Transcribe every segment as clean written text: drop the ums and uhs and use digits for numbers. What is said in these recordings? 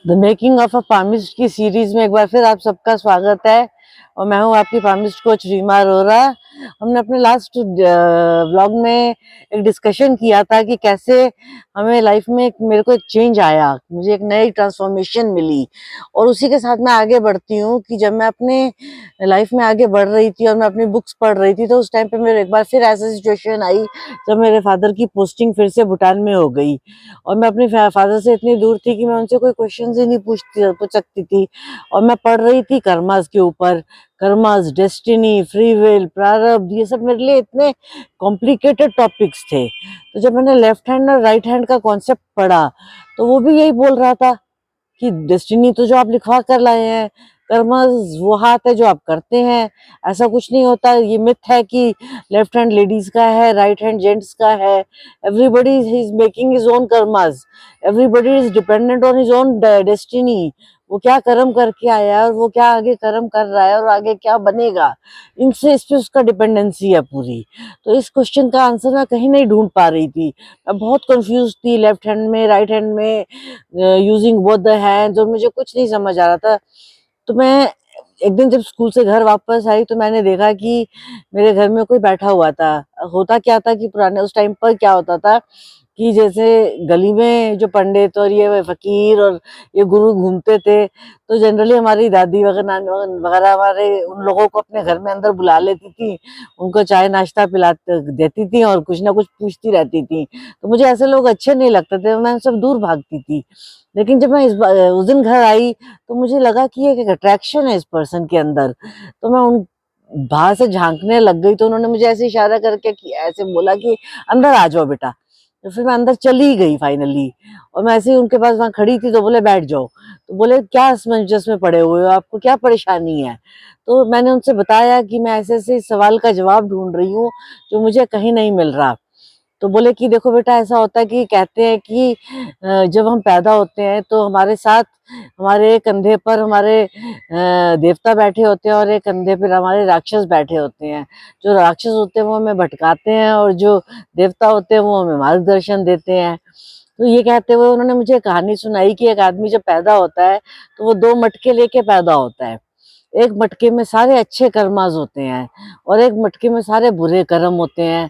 The making of a फार्मिस्ट की series में एक बार फिर आप सबका स्वागत है और मैं हूं आपकी फार्मिस्ट कोच रीमा अरोरा। हमने अपने लास्ट व्लॉग में एक डिस्कशन किया था कि कैसे हमें लाइफ में मेरे को एक चेंज आया, मुझे एक नई ट्रांसफॉर्मेशन मिली और उसी के साथ मैं आगे बढ़ती हूँ कि जब मैं अपने लाइफ में आगे बढ़ रही थी और मैं अपनी बुक्स पढ़ रही थी तो उस टाइम पे मेरे एक बार फिर ऐसा सिचुएशन आई जब मेरे फादर की पोस्टिंग फिर से भूटान में हो गई और मैं अपने फादर से इतनी दूर थी कि मैं उनसे कोई क्वेश्चन ही नहीं पूछ सकती थी। और मैं पढ़ रही थी कर्मास के ऊपर, कर्मास, डेस्टिनी, फ्री विल, प्रारब्ध, ये सब मेरे लिए इतने कॉम्प्लिकेटेड टॉपिक्स थे। तो जब मैंने लेफ्ट हैंड और राइट हैंड का कॉन्सेप्ट पढ़ा तो वो भी यही बोल रहा था कि डेस्टिनी तो जो आप लिखवा कर लाए हैं, कर्म वो हाथ है जो आप करते हैं, ऐसा कुछ नहीं होता। ये मिथ है कि लेफ्ट हैंड लेडीज का है, राइट हैंड जेंट्स का है। Everybody is making his own karmas, everybody is dependent on his own destiny. वो क्या कर्म करके आया है और वो क्या आगे कर्म कर रहा है और आगे क्या बनेगा, इनसे इस पे उसका डिपेंडेंसी है पूरी। तो इस क्वेश्चन का आंसर मैं कहीं नहीं ढूंढ पा रही थी। मैं बहुत कंफ्यूज थी, लेफ्ट हैंड में, राइट हैंड में, यूजिंग बोथ द हैंड्स, और मुझे कुछ नहीं समझ आ रहा था। तो मैं एक दिन जब स्कूल से घर वापस आई तो मैंने देखा कि मेरे घर में कोई बैठा हुआ था। होता क्या था कि पुराने उस टाइम पर क्या होता था कि जैसे गली में जो पंडित और ये फकीर और ये गुरु घूमते थे तो जनरली हमारी दादी वगैरह, नानी वगैरह हमारे उन लोगों को अपने घर में अंदर बुला लेती थी, उनको चाय नाश्ता पिलाते देती थी और कुछ ना कुछ पूछती रहती थी। तो मुझे ऐसे लोग अच्छे नहीं लगते थे, मैं सब दूर भागती थी। लेकिन जब मैं उस दिन घर आई तो मुझे लगा कि एक अट्रैक्शन है इस पर्सन के अंदर। तो मैं उन बाहर से झांकने लग गई तो उन्होंने मुझे ऐसे इशारा करके कि ऐसे बोला कि अंदर आ जाओ बेटा। तो फिर मैं अंदर चली गई फाइनली और मैं ऐसे ही उनके पास वहां खड़ी थी तो बोले बैठ जाओ। तो बोले क्या असमंजस में पड़े हुए हो, आपको क्या परेशानी है। तो मैंने उनसे बताया कि मैं ऐसे ऐसे इस सवाल का जवाब ढूंढ रही हूँ जो मुझे कहीं नहीं मिल रहा। तो बोले कि देखो बेटा, ऐसा होता है कि कहते हैं कि जब हम पैदा होते हैं तो हमारे साथ, हमारे कंधे पर हमारे देवता बैठे होते हैं और एक कंधे पर हमारे राक्षस बैठे होते हैं। जो राक्षस होते हैं वो हमें भटकाते हैं और जो देवता होते हैं वो हमें मार्गदर्शन देते हैं। तो ये कहते हुए उन्होंने मुझे कहानी सुनाई कि एक आदमी जब पैदा होता है तो वो दो मटके लेके पैदा होता है। एक मटके में सारे अच्छे कर्माज होते हैं और एक मटके में सारे बुरे कर्म होते हैं।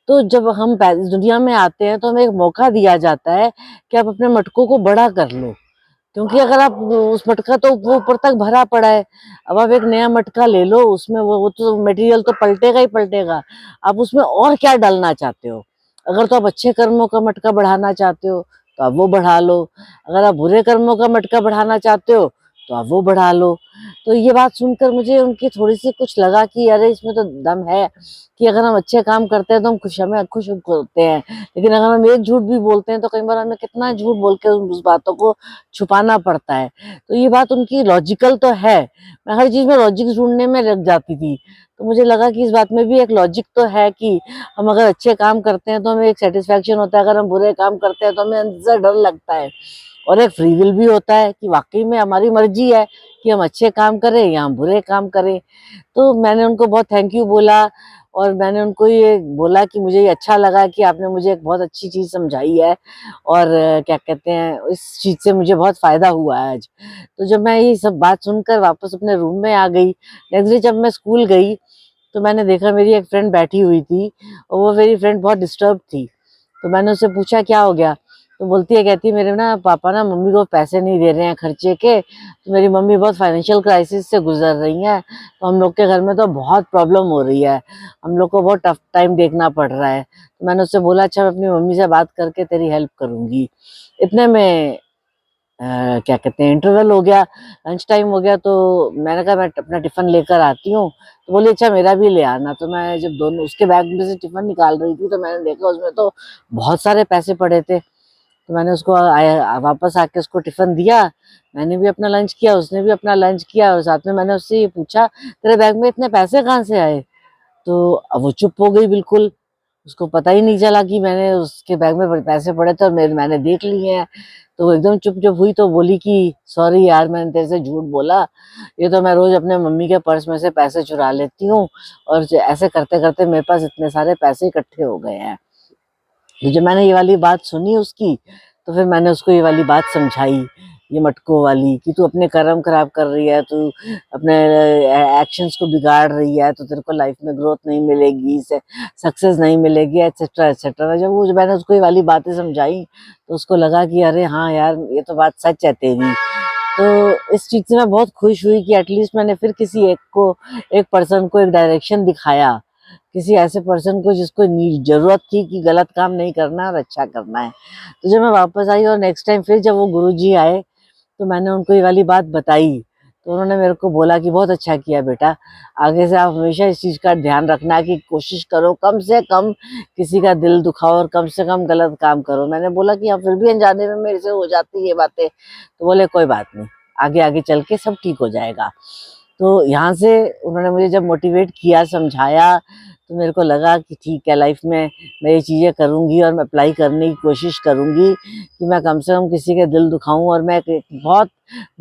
तो जब हम दुनिया में आते हैं तो हमें एक मौका दिया जाता है कि आप अपने मटकों को बड़ा कर लो, क्योंकि अगर आप उस मटका तो वो ऊपर तक भरा पड़ा है, अब आप एक नया मटका ले लो, उसमें वो तो मटेरियल तो पलटेगा ही पलटेगा। आप उसमें और क्या डालना चाहते हो। अगर तो आप अच्छे कर्मों का मटका बढ़ाना चाहते हो तो आप वो बढ़ा लो, अगर आप बुरे कर्मों का मटका बढ़ाना चाहते हो तो आप वो बढ़ा लो। तो ये बात सुनकर मुझे उनकी थोड़ी सी कुछ लगा कि अरे इसमें तो दम है कि अगर हम अच्छे काम करते हैं तो हम हमें खुश होते हैं, लेकिन अगर हम एक झूठ भी बोलते हैं तो कई बार हमें कितना झूठ बोल के उस बातों को छुपाना पड़ता है। तो ये बात उनकी लॉजिकल तो है। मैं हर चीज में लॉजिक ढूंढने में लग जाती थी, तो मुझे लगा कि इस बात में भी एक लॉजिक तो है कि हम अगर अच्छे काम करते हैं तो हमें एक सेटिस्फेक्शन होता है, अगर हम बुरे काम करते हैं तो हमें अंदर से डर लगता है। और एक फ्री विल भी होता है कि वाकई में हमारी मर्जी है कि हम अच्छे काम करें या हम बुरे काम करें। तो मैंने उनको बहुत थैंक यू बोला और मैंने उनको ये बोला कि मुझे ये अच्छा लगा कि आपने मुझे एक बहुत अच्छी चीज़ समझाई है और क्या कहते हैं, इस चीज़ से मुझे बहुत फ़ायदा हुआ है आज। तो जब मैं ये सब बात सुनकर वापस अपने रूम में आ गई, नेक्स्ट डे जब मैं स्कूल गई तो मैंने देखा मेरी एक फ्रेंड बैठी हुई थी और वो मेरी फ्रेंड बहुत डिस्टर्ब थी। तो मैंने उससे पूछा क्या हो गया। तो बोलती है, कहती मेरे ना पापा ना मम्मी को पैसे नहीं दे रहे हैं खर्चे के, तो मेरी मम्मी बहुत फाइनेंशियल क्राइसिस से गुजर रही हैं, तो हम लोग के घर में तो बहुत प्रॉब्लम हो रही है, हम लोग को बहुत टफ टाइम देखना पड़ रहा है। तो मैंने उससे बोला अच्छा मैं अपनी मम्मी से बात करके तेरी हेल्प करूंगी। इतने में क्या कहते हैं, इंटरवल हो गया, लंच टाइम हो गया। तो मैंने कहा मैं अपना टिफिन लेकर आती हूँ। तो बोली अच्छा मेरा भी ले आना। तो मैं जब दोनों उसके बैग में से टिफिन निकाल रही थी तो मैंने देखा उसमें तो बहुत सारे पैसे पड़े थे। तो मैंने उसको वापस आके उसको टिफिन दिया। मैंने भी अपना लंच किया, उसने भी अपना लंच किया और साथ में मैंने उससे ये पूछा तेरे बैग में इतने पैसे कहाँ से आए। तो अब वो चुप हो गई बिल्कुल, उसको पता ही नहीं चला कि मैंने उसके बैग में पैसे पड़े थे और मैंने देख लिए हैं। तो वो एकदम चुप चुप हुई तो बोली कि सॉरी यार, मैंने तेरे से झूठ बोला, ये तो मैं रोज अपने मम्मी के पर्स में से पैसे चुरा लेती हूँ और ऐसे करते करते मेरे पास इतने सारे पैसे इकट्ठे हो गए हैं। तो जब मैंने ये वाली बात सुनी उसकी तो फिर मैंने उसको ये वाली बात समझाई ये मटकों वाली, कि तू अपने कर्म खराब कर रही है, तू अपने एक्शंस को बिगाड़ रही है, तो तेरे को लाइफ में ग्रोथ नहीं मिलेगी, सक्सेस नहीं मिलेगी, एक्सेट्रा एक्सेट्रा। जब मैंने उसको ये वाली बातें समझाई तो उसको लगा कि अरे हाँ यार, ये तो बात सच है तेरी। तो इस चीज़ से मैं बहुत खुश हुई कि एटलीस्ट मैंने फिर किसी एक पर्सन को एक डायरेक्शन दिखाया, किसी ऐसे पर्सन को जिसको ज़रूरत थी कि गलत काम नहीं करना है और अच्छा करना है। तो जब मैं वापस आई और नेक्स्ट टाइम फिर जब वो गुरुजी आए, तो मैंने उनको ये वाली बात बताई, तो उन्होंने मेरे को बोला कि बहुत अच्छा किया बेटा, आगे से आप हमेशा इस चीज़ का ध्यान रखना कि कोशिश करो कम से कम किसी का दिल दुखाओ और कम से कम गलत काम करो। मैंने बोला कि हाँ, फिर भी अनजाने में मेरे से हो जाती है ये बातें। तो बोले कोई बात नहीं, आगे आगे चल के सब ठीक हो जाएगा। तो यहाँ से उन्होंने मुझे जब मोटिवेट किया, समझाया, तो मेरे को लगा कि ठीक है, लाइफ में मैं ये चीज़ें करूँगी और मैं अप्लाई करने की कोशिश करूँगी कि मैं कम से कम किसी के दिल दुखाऊं। और मैं एक बहुत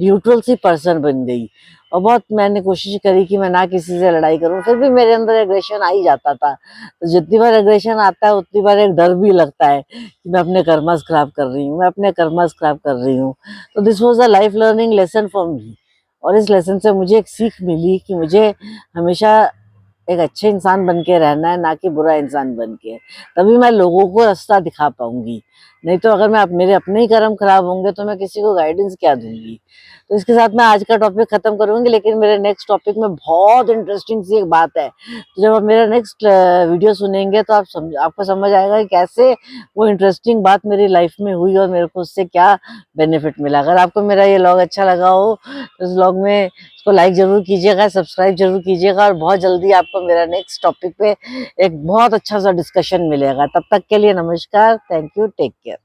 न्यूट्रल सी पर्सन बन गई और बहुत मैंने कोशिश करी कि मैं ना किसी से लड़ाई करूं। फिर भी मेरे अंदर एग्रेशन आ ही जाता था, तो जितनी बार एग्रेशन आता है उतनी बार एक डर भी लगता है कि मैं अपने कर्मस खराब कर रही हूँ, मैं अपने कर्मस खराब कर रही हूँ। तो this was a life learning lesson for me. और इस लेसन से मुझे एक सीख मिली कि मुझे हमेशा एक अच्छे इंसान बन के रहना है, ना कि बुरा इंसान बन के। तभी मैं लोगों को रास्ता दिखा पाऊंगी, नहीं तो अगर मेरे अपने ही कर्म खराब होंगे तो मैं किसी को गाइडेंस क्या दूंगी। तो इसके साथ मैं आज का टॉपिक खत्म करूंगी, लेकिन मेरे नेक्स्ट टॉपिक में बहुत इंटरेस्टिंग सी एक बात है। तो जब आप मेरा नेक्स्ट वीडियो सुनेंगे तो आपको समझ आएगा कि कैसे वो इंटरेस्टिंग बात मेरी लाइफ में हुई और मेरे को उससे क्या बेनिफिट मिला। अगर आपको मेरा ये व्लॉग अच्छा लगा हो तो इस व्लॉग में इसको लाइक जरूर कीजिएगा, सब्सक्राइब जरूर कीजिएगा, और बहुत जल्दी आपको मेरा नेक्स्ट टॉपिक पे एक बहुत अच्छा सा डिस्कशन मिलेगा। तब तक के लिए नमस्कार, थैंक यू, टेक केयर।